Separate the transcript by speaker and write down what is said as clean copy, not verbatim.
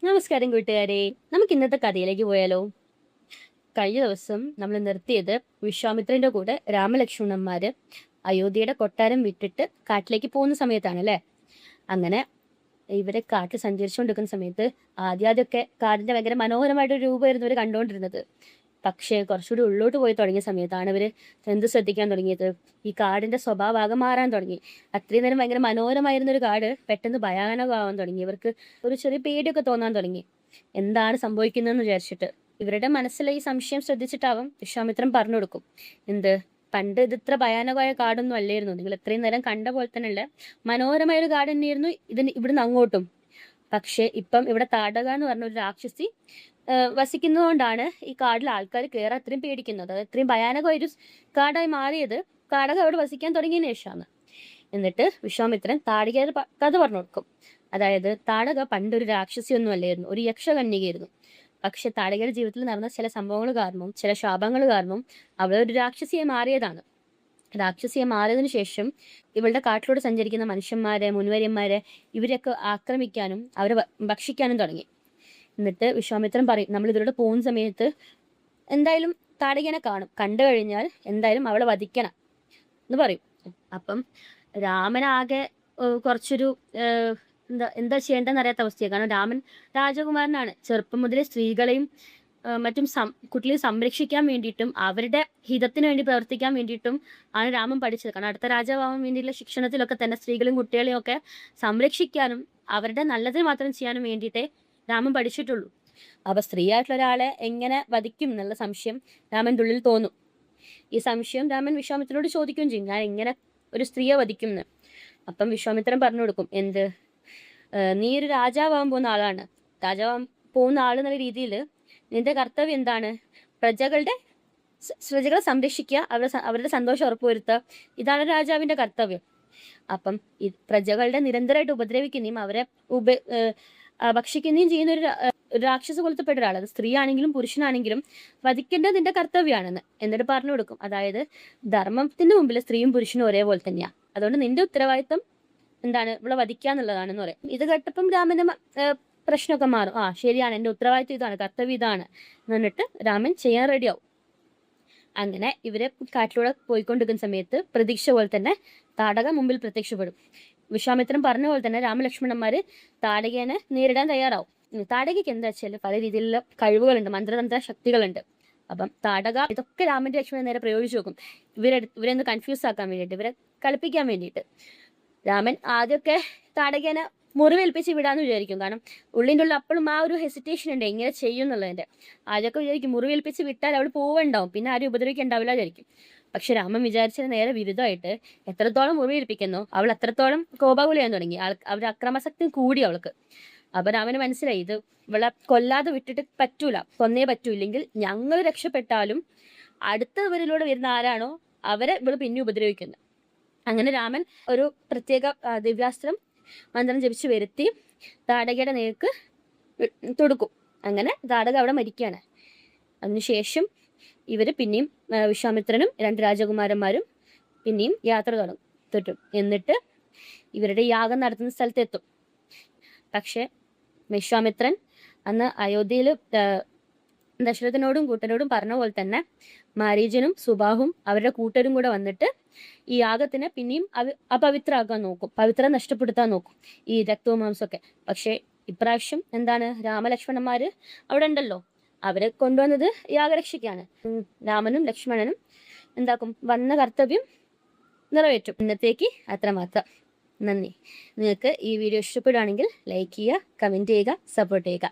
Speaker 1: നമസ്കാരം കൂട്ടുകാരെ, നമുക്ക് ഇന്നത്തെ കഥയിലേക്ക് പോയാലോ? കഴിഞ്ഞ ദിവസം നമ്മൾ നിർത്തിയത് വിശ്വാമിത്രന്റെ കൂടെ രാമലക്ഷ്മണന്മാര് അയോധ്യയുടെ കൊട്ടാരം വിട്ടിട്ട് കാട്ടിലേക്ക് പോകുന്ന സമയത്താണ് അല്ലെ. അങ്ങനെ ഇവരെ കാട്ടിൽ സഞ്ചരിച്ചുകൊണ്ടിരിക്കുന്ന സമയത്ത് ആദ്യമൊക്കെ കാടിന്റെ ഭയങ്കര മനോഹരമായിട്ടൊരു രൂപമായിരുന്നു ഇവർ കണ്ടുകൊണ്ടിരുന്നത്. പക്ഷേ കുറച്ചുകൂടി ഉള്ളോട്ട് പോയി തുടങ്ങിയ സമയത്താണ് ഇവര് എന്ത് ശ്രദ്ധിക്കാൻ തുടങ്ങിയത്? ഈ കാടിന്റെ സ്വഭാവം മാറാൻ തുടങ്ങി. അത്രയും നേരം ഭയങ്കര മനോഹരമായിരുന്ന ഒരു കാട് പെട്ടെന്ന് ഭയാനകമാവാൻ തുടങ്ങി. ഇവർക്ക് ഒരു ചെറിയ പേടിയൊക്കെ തോന്നാൻ തുടങ്ങി. എന്താണ് സംഭവിക്കുന്നതെന്ന് വിചാരിച്ചിട്ട് ഇവരുടെ മനസ്സിലെ ഈ സംശയം ശ്രദ്ധിച്ചിട്ടാവും വിശ്വാമിത്രൻ പറഞ്ഞു കൊടുക്കും. എന്ത്, പണ്ട് ഇത് ഇത്ര ഭയാനകമായ കാടൊന്നും അല്ലായിരുന്നു. നിങ്ങൾ ഇത്രയും നേരം കണ്ട പോലെ തന്നെയുള്ള മനോഹരമായ ഒരു കാട് തന്നെയായിരുന്നു ഇവിടുന്ന് അങ്ങോട്ടും. പക്ഷെ ഇപ്പം ഇവിടെ താടക എന്ന് പറഞ്ഞ ഒരു രാക്ഷസി വസിക്കുന്നതുകൊണ്ടാണ് ഈ കാട്ടിൽ ആൾക്കാർ കയറാൻ അത്രയും പേടിക്കുന്നത്. അത് അത്രയും ഭയാനകമായ ഒരു കാടായി മാറിയത് താടക അവിടെ വസിക്കാൻ തുടങ്ങിയതിനു ശേഷമാണ്. എന്നിട്ട് വിശ്വാമിത്രൻ താടകയുടെ കഥ പറഞ്ഞു കൊടുക്കും. അതായത് താടക പണ്ടൊരു രാക്ഷസിയൊന്നും അല്ലായിരുന്നു, ഒരു യക്ഷകന്യകയായിരുന്നു. പക്ഷെ താടകയുടെ ജീവിതത്തിൽ നടന്ന ചില സംഭവങ്ങൾ കാരണവും ചില ശാപങ്ങൾ കാരണവും അവൾ ഒരു രാക്ഷസിയെ മാറിയതാണ്. രാക്ഷസിയെ മാറിയതിനു ശേഷം ഇവളുടെ കാട്ടിലൂടെ സഞ്ചരിക്കുന്ന മനുഷ്യന്മാരെ, മുൻവര്യന്മാരെ ഇവരെയൊക്കെ ആക്രമിക്കാനും അവരെ ഭക്ഷിക്കാനും തുടങ്ങി. എന്നിട്ട് വിശ്വാമിത്രൻ പറയും, നമ്മൾ ഇതിലൂടെ പോകുന്ന സമയത്ത് എന്തായാലും താടകനെ കാണും, കണ്ടു കഴിഞ്ഞാൽ എന്തായാലും അവളെ വധിക്കണം എന്ന് പറയും. അപ്പം രാമനാകെ കുറച്ചൊരു എന്താ ചെയ്യേണ്ടെന്ന് അറിയാത്ത അവസ്ഥയാണ്. കാരണം രാമൻ രാജകുമാരനാണ്. ചെറുപ്പം മുതലേ സ്ത്രീകളെയും മറ്റും കുട്ടികളെ സംരക്ഷിക്കാൻ വേണ്ടിയിട്ടും അവരുടെ ഹിതത്തിന് വേണ്ടി പ്രവർത്തിക്കാൻ വേണ്ടിയിട്ടും ആണ് രാമൻ പഠിച്ചത്. കാരണം അടുത്ത രാജാവാൻ വേണ്ടിയിട്ടുള്ള ശിക്ഷണത്തിലൊക്കെ തന്നെ സ്ത്രീകളും കുട്ടികളെയും ഒക്കെ സംരക്ഷിക്കാനും അവരുടെ നല്ലതിന് മാത്രം ചെയ്യാനും വേണ്ടിയിട്ടേ രാമൻ പഠിച്ചിട്ടുള്ളൂ. അപ്പൊ സ്ത്രീയായിട്ടുള്ള ഒരാളെ എങ്ങനെ വധിക്കും എന്നുള്ള സംശയം രാമൻ്റെ ഉള്ളിൽ തോന്നും. ഈ സംശയം രാമൻ വിശ്വാമിത്രനോട് ചോദിക്കുകയും ചെയ്യും, ഞാൻ എങ്ങനെ ഒരു സ്ത്രീയെ വധിക്കും എന്ന്. അപ്പം വിശ്വാമിത്രൻ പറഞ്ഞു കൊടുക്കും, എന്ത്, നീ ഒരു രാജാവാൻ പോകുന്ന ആളാണ്. രാജാവാൻ പോകുന്ന ആൾ എന്നുള്ള രീതിയിൽ നിന്റെ കർത്തവ്യം എന്താണ്? പ്രജകളെ സംരക്ഷിക്കുക, അവരുടെ സന്തോഷം ഉറപ്പുവരുത്തുക. ഇതാണ് രാജാവിന്റെ കർത്തവ്യം. അപ്പം ഈ പ്രജകളുടെ നിരന്തരമായിട്ട് ഉപദ്രവിക്കുന്നതും അവരെ ഭക്ഷിക്കുകയും ചെയ്യുന്ന ഒരു രാക്ഷസ കുലത്തിൽപ്പെട്ട ഒരാൾ, അത് സ്ത്രീ ആണെങ്കിലും പുരുഷനാണെങ്കിലും വധിക്കേണ്ടത് നിന്റെ കർത്തവ്യമാണെന്ന് എന്നിട്ട് പറഞ്ഞു കൊടുക്കും. അതായത് ധർമ്മത്തിന്റെ മുമ്പിൽ സ്ത്രീയും പുരുഷനും ഒരേപോലെ തന്നെയാണ്. അതുകൊണ്ട് നിന്റെ ഉത്തരവാദിത്തം എന്താണ്? ഇവിടെ വധിക്കുക എന്നുള്ളതാണെന്ന് പറയും. ഇത് കേട്ടപ്പം രാമന്റെ പ്രശ്നമൊക്കെ മാറും. ശരിയാണ്, എന്റെ ഉത്തരവാദിത്വം ഇതാണ്, കർത്തവ്യം ഇതാണ് എന്നിട്ട് രാമൻ ചെയ്യാൻ റെഡിയാവും. അങ്ങനെ ഇവരെ കാട്ടിലൂടെ പോയിക്കൊണ്ടിരിക്കുന്ന സമയത്ത് പ്രതീക്ഷ പോലെ തന്നെ താടക മുമ്പിൽ പ്രത്യക്ഷപ്പെടും. വിശ്വാമിത്രൻ പറഞ്ഞ പോലെ തന്നെ രാമലക്ഷ്മണന്മാര് താടകനെ നേരിടാൻ തയ്യാറാവും. താടകയ്ക്ക് എന്താ വെച്ചാൽ പല രീതിയിലുള്ള കഴിവുകളുണ്ട്, മന്ത്രതന്ത്ര ശക്തികളുണ്ട്. അപ്പം താടക ഇതൊക്കെ രാമന്റെ ലക്ഷ്മണൻ നേരെ പ്രയോഗിച്ചു നോക്കും, ഇവരെന്ന് കൺഫ്യൂസ് ആക്കാൻ വേണ്ടിയിട്ട്, ഇവരെ കളിപ്പിക്കാൻ വേണ്ടിയിട്ട്. രാമൻ ആദ്യമൊക്കെ താടകനെ മുറിവേൽപ്പിച്ച് വിടാന്ന് വിചാരിക്കും. കാരണം ഉള്ളിൻ്റെ ഉള്ളിൽ അപ്പോഴും ആ ഒരു ഹെസിറ്റേഷൻ ഉണ്ട്, എങ്ങനെ ചെയ്യും എന്നുള്ളതിന്റെ. ആദ്യമൊക്കെ വിചാരിക്കും മുറിവേൽപ്പിച്ച് വിട്ടാൽ അവൾ പോവുണ്ടാവും, പിന്നെ ആരും ഉപദ്രവിക്കുണ്ടാവില്ല വിചാരിക്കും. പക്ഷെ രാമൻ വിചാരിച്ചത് നേരെ വിരുദ്ധമായിട്ട്, എത്രത്തോളം മുറിവേൽപ്പിക്കുന്നോ അവൾ അത്രത്തോളം കോപാകുലയാൻ തുടങ്ങി. അവരുടെ അക്രമാസക്തി കൂടി അവൾക്ക്. അപ്പൊ രാമന് മനസ്സിലായി, ഇത് ഇവളെ കൊല്ലാതെ വിട്ടിട്ട് പറ്റൂല, കൊന്നേ പറ്റൂല്ലെങ്കിൽ ഞങ്ങൾ രക്ഷപ്പെട്ടാലും അടുത്തവരിലൂടെ വരുന്ന ആരാണോ അവരെ ഇവള് പിന്നെ ഉപദ്രവിക്കുന്നത്. അങ്ങനെ രാമൻ ഒരു പ്രത്യേക ദിവ്യാസ്ത്രം മന്ത്രം ജപിച്ച് വരുത്തി താടകയുടെ നേർക്ക് തൊടുക്കും. അങ്ങനെ താടക അവിടെ മരിക്കുകയാണ്. അതിനുശേഷം ഇവര് പിന്നെയും വിശ്വാമിത്രനും രണ്ട് രാജകുമാരന്മാരും പിന്നെയും യാത്ര തുടങ്ങും. എന്നിട്ട് ഇവരുടെ യാഗം നടത്തുന്ന സ്ഥലത്തെത്തും. പക്ഷെ വിശ്വാമിത്രൻ അന്ന് അയോധ്യയിൽ ദശരഥനോടും കൂട്ടരോടും പറഞ്ഞ പോലെ തന്നെ മാരീചനും സുബാഹും അവരുടെ കൂട്ടരും കൂടെ വന്നിട്ട് ഈ യാഗത്തിനെ പിന്നെയും അപവിത്രമാക്കാൻ നോക്കും, പവിത്രം നഷ്ടപ്പെടുത്താൻ നോക്കും, ഈ രക്തവും മാംസമൊക്കെ. പക്ഷെ ഇപ്രാവശ്യം എന്താണ്, രാമലക്ഷ്മണന്മാര് അവിടെ ഉണ്ടല്ലോ, അവരെ കൊണ്ടുവന്നത് യാഗരക്ഷയ്ക്കാണ്. രാമനും ലക്ഷ്മണനും എന്താക്കും, വന്ന കർത്തവ്യം നിറവേറ്റും. ഇന്നത്തേക്ക് അത്രമാത്രം. നന്ദി. നിങ്ങൾക്ക് ഈ വീഡിയോ ഇഷ്ടപ്പെടുകയാണെങ്കിൽ ലൈക്ക് ചെയ്യുക, കമൻറ്റ് ചെയ്യുക, സപ്പോർട്ട് ചെയ്യുക.